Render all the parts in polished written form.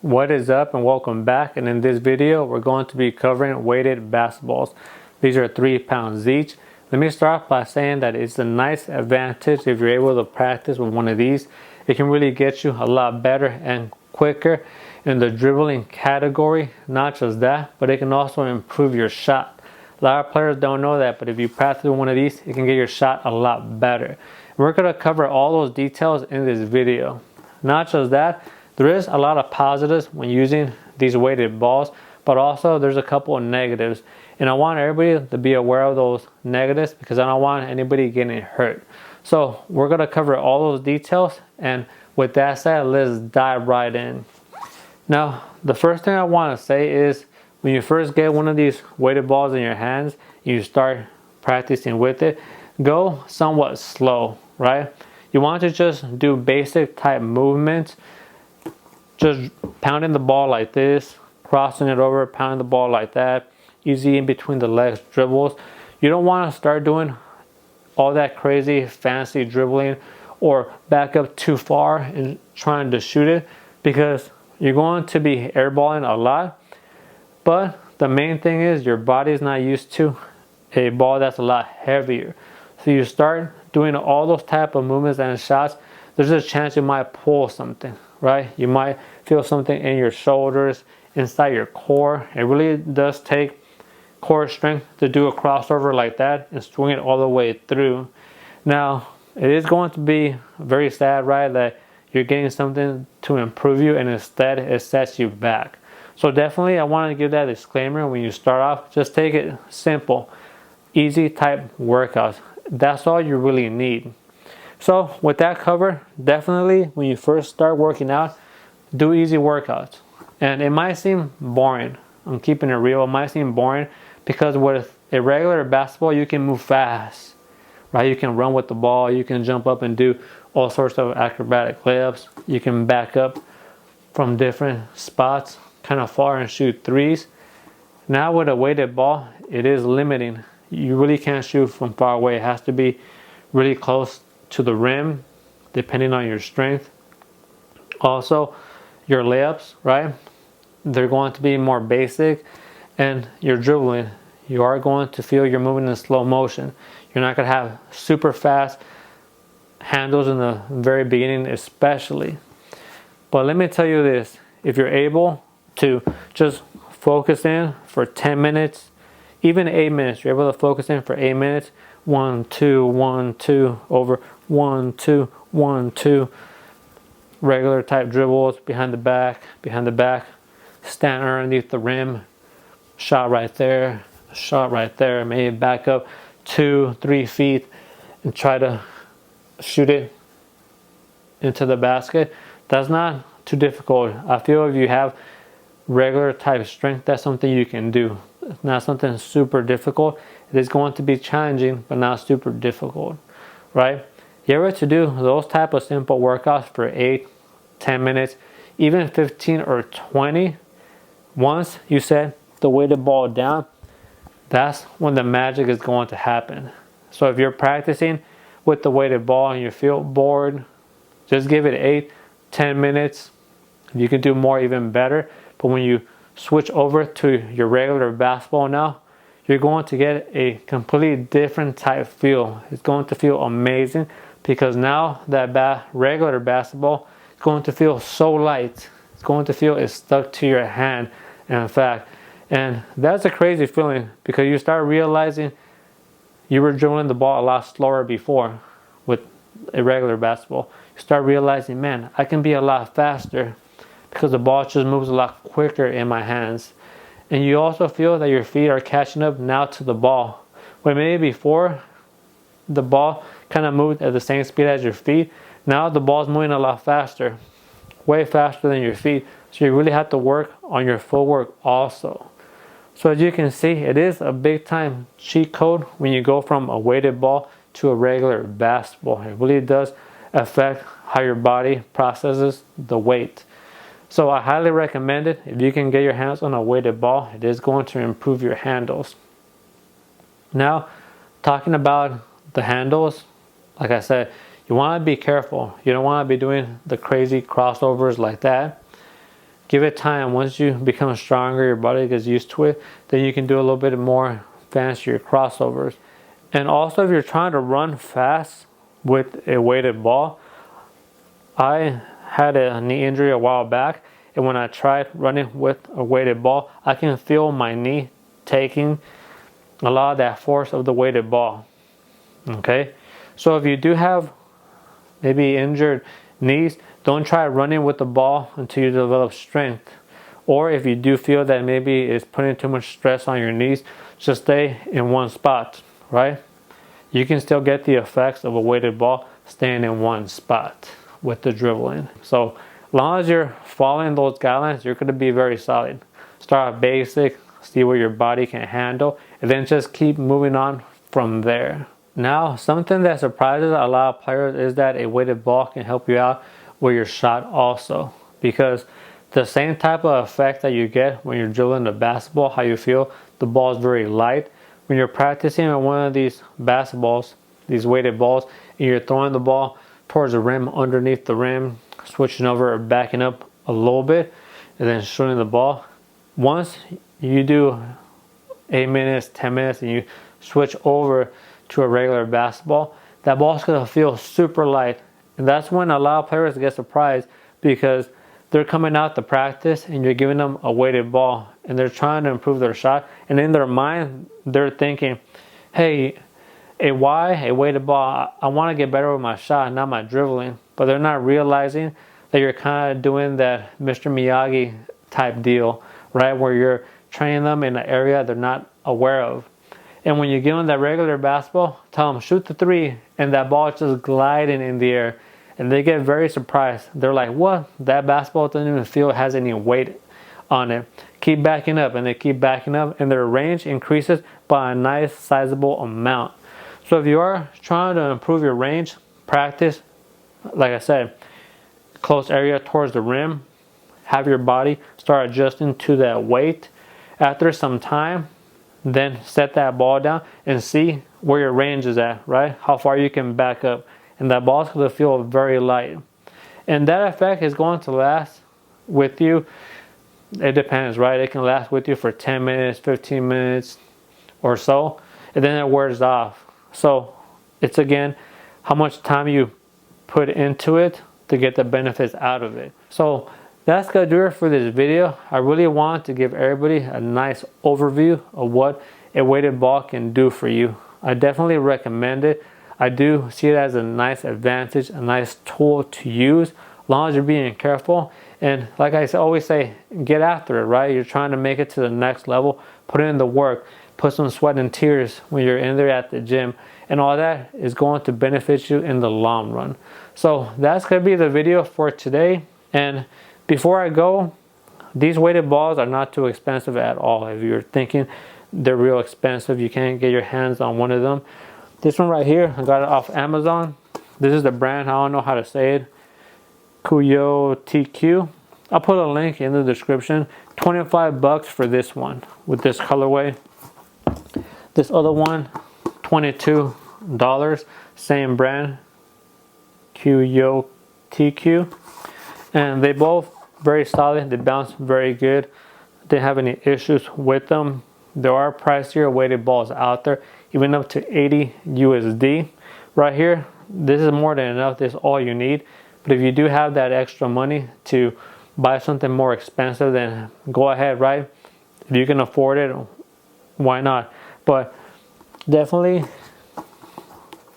What is up and welcome back, and in this video we're going to be covering weighted basketballs. These are 3 pounds each. Let me start off by saying that it's a nice advantage if you're able to practice with one of these. It can really get you a lot better and quicker in the dribbling category. Not just that, but it can also improve your shot. A lot of players don't know that, but if you practice with one of these, it can get your shot a lot better. We're going to cover all those details in this video. Not just that, there is a lot of positives when using these weighted balls, but also there's a couple of negatives. And I want everybody to be aware of those negatives because I don't want anybody getting hurt. So we're going to cover all those details, and with that said, let's dive right in. Now, the first thing I want to say is when you first get one of these weighted balls in your hands, you start practicing with it, go somewhat slow, right? You want to just do basic type movements. Just pounding the ball like this, crossing it over, pounding the ball like that, easy in between the legs dribbles. You don't want to start doing all that crazy fancy dribbling or back up too far and trying to shoot it, because you're going to be airballing a lot. But the main thing is your body is not used to a ball that's a lot heavier. So you start doing all those type of movements and shots, there's a chance you might pull something, right? You might feel something in your shoulders, inside your core. It really does take core strength to do a crossover like that and swing it all the way through. Now, it is going to be very sad, right, that you're getting something to improve you and instead it sets you back. So definitely I want to give that disclaimer when you start off. Just take it simple, easy type workouts. That's all you really need. So with that covered, definitely when you first start working out, do easy workouts. And it might seem boring. I'm keeping it real. It might seem boring because with a regular basketball, you can move fast, right? You can run with the ball. You can jump up and do all sorts of acrobatic layups. You can back up from different spots kind of far and shoot threes. Now with a weighted ball, it is limiting. You really can't shoot from far away. It has to be really close to the rim, depending on your strength. Also, your layups, right? They're going to be more basic, and your dribbling, you are going to feel you're moving in slow motion. You're not going to have super fast handles in the very beginning, especially. But let me tell you this: if you're able to just focus in for 10 minutes, even 8 minutes, you're able to focus in for 8 minutes. 1, 2, 1, 2, over 1, 2, 1, 2. Regular type dribbles behind the back, stand underneath the rim, shot right there, maybe back up 2, 3 feet and try to shoot it into the basket. That's not too difficult. I feel if you have regular type strength, that's something you can do. It's not something super difficult. It is going to be challenging, but not super difficult, right? You ever to do those type of simple workouts for 8, 10 minutes, even 15 or 20, once you set the weighted ball down, that's when the magic is going to happen. So if you're practicing with the weighted ball and you feel bored, just give it 8, 10 minutes. If you can do more, even better. But when you switch over to your regular basketball now, you're going to get a completely different type feel. It's going to feel amazing because now that regular basketball is going to feel so light. It's going to feel it's stuck to your hand, in fact. And that's a crazy feeling because you start realizing you were dribbling the ball a lot slower before with a regular basketball. You start realizing, man, I can be a lot faster because the ball just moves a lot quicker in my hands. And you also feel that your feet are catching up now to the ball. When maybe before the ball kind of moved at the same speed as your feet, now the ball's moving a lot faster, way faster than your feet. So you really have to work on your footwork also. So as you can see, it is a big time cheat code when you go from a weighted ball to a regular basketball. It really does affect how your body processes the weight. So I highly recommend it. If you can get your hands on a weighted ball, it is going to improve your handles. Now, talking about the handles, like I said, you want to be careful. You don't want to be doing the crazy crossovers like that. give it time. Once you become stronger, your body gets used to it, then you can do a little bit more fancier crossovers. And also, if you're trying to run fast with a weighted ball, I had a knee injury a while back, and when I tried running with a weighted ball, I can feel my knee taking a lot of that force of the weighted ball. Okay, so if you do have maybe injured knees, don't try running with the ball until you develop strength. Or if you do feel that maybe it's putting too much stress on your knees, just stay in one spot, right? You can still get the effects of a weighted ball staying in one spot with the dribbling. So as long as you're following those guidelines, you're going to be very solid. Start off basic, see what your body can handle, and then just keep moving on from there. Now, something that surprises a lot of players is that a weighted ball can help you out with your shot also. Because the same type of effect that you get when you're dribbling the basketball, how you feel the ball is very light. When you're practicing on one of these basketballs, these weighted balls, and you're throwing the ball towards the rim, underneath the rim, switching over or backing up a little bit, and then shooting the ball. Once you do 8 minutes, 10 minutes, and you switch over to a regular basketball, that ball's gonna feel super light. And that's when a lot of players get surprised, because they're coming out to practice and you're giving them a weighted ball and they're trying to improve their shot. And in their mind, they're thinking, hey, a weighted ball, I want to get better with my shot, not my dribbling. But they're not realizing that you're kind of doing that Mr. Miyagi type deal, right? Where you're training them in an area they're not aware of. And when you give them that regular basketball, tell them shoot the three, and that ball is just gliding in the air. And they get very surprised. They're like, what? That basketball doesn't even feel it has any weight on it. Keep backing up, and they keep backing up, and their range increases by a nice sizable amount. So if you are trying to improve your range, practice, like I said, close area towards the rim. Have your body start adjusting to that weight. After some time, then set that ball down and see where your range is at, right? How far you can back up. And that ball's going to feel very light. And that effect is going to last with you. It depends, right? It can last with you for 10 minutes, 15 minutes or so. And then it wears off. So it's again, how much time you put into it to get the benefits out of it. So that's going to do it for this video. I really want to give everybody a nice overview of what a weighted ball can do for you. I definitely recommend it. I do see it as a nice advantage, a nice tool to use, as long as you're being careful. And like I always say, get after it, right? You're trying to make it to the next level. Put in the work. Put some sweat and tears when you're in there at the gym. And all that is going to benefit you in the long run. So that's going to be the video for today. And before I go, these weighted balls are not too expensive at all. If you're thinking they're real expensive, you can't get your hands on one of them. This one right here, I got it off Amazon. This is the brand, I don't know how to say it. KUYOTQ. I'll put a link in the description. 25 bucks for this one with this colorway. This other one, $22. Same brand, KUYOTQ. And they both very solid. They bounce very good. Didn't have any issues with them. There are pricier weighted balls out there, even up to 80 USD. Right here, this is more than enough. This is all you need. But if you do have that extra money to buy something more expensive, then go ahead, right? If you can afford it, why not? But definitely,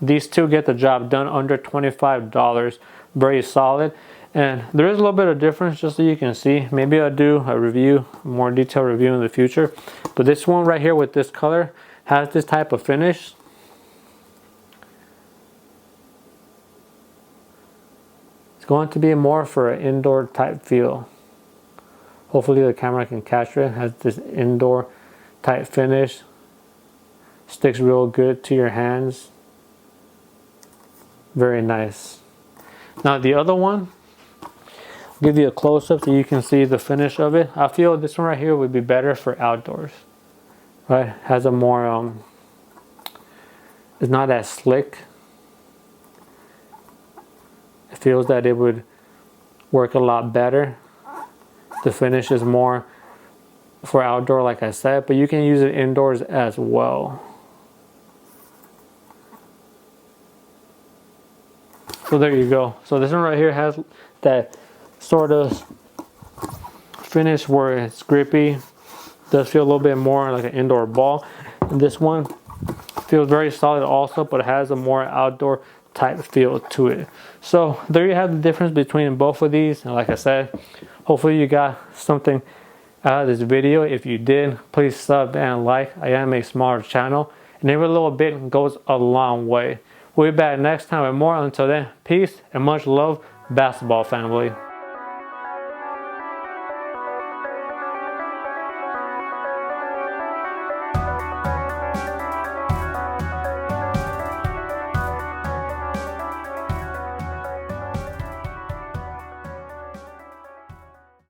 these two get the job done under $25. Very solid. And there is a little bit of difference, just so you can see. Maybe I'll do a review, a more detailed review in the future. But this one right here with this color has this type of finish. It's going to be more for an indoor type feel. Hopefully the camera can capture it. It has this indoor type finish. Sticks real good to your hands. Very nice. Now the other one, give you a close-up so you can see the finish of it. I feel this one right here would be better for outdoors, right? Has a more it's not as slick. It feels that it would work a lot better The finish is more for outdoor, like I said, but you can use it indoors as well. So there you go. So this one right here has that sort of finish where it's grippy. Does feel a little bit more like an indoor ball. And this one feels very solid also, but it has a more outdoor type feel to it. So there you have the difference between both of these. And like I said, hopefully you got something out of this video. If you did, please sub and like. I am a smaller channel, and every little bit goes a long way. We'll be back next time with more. Until then, peace and much love, basketball family.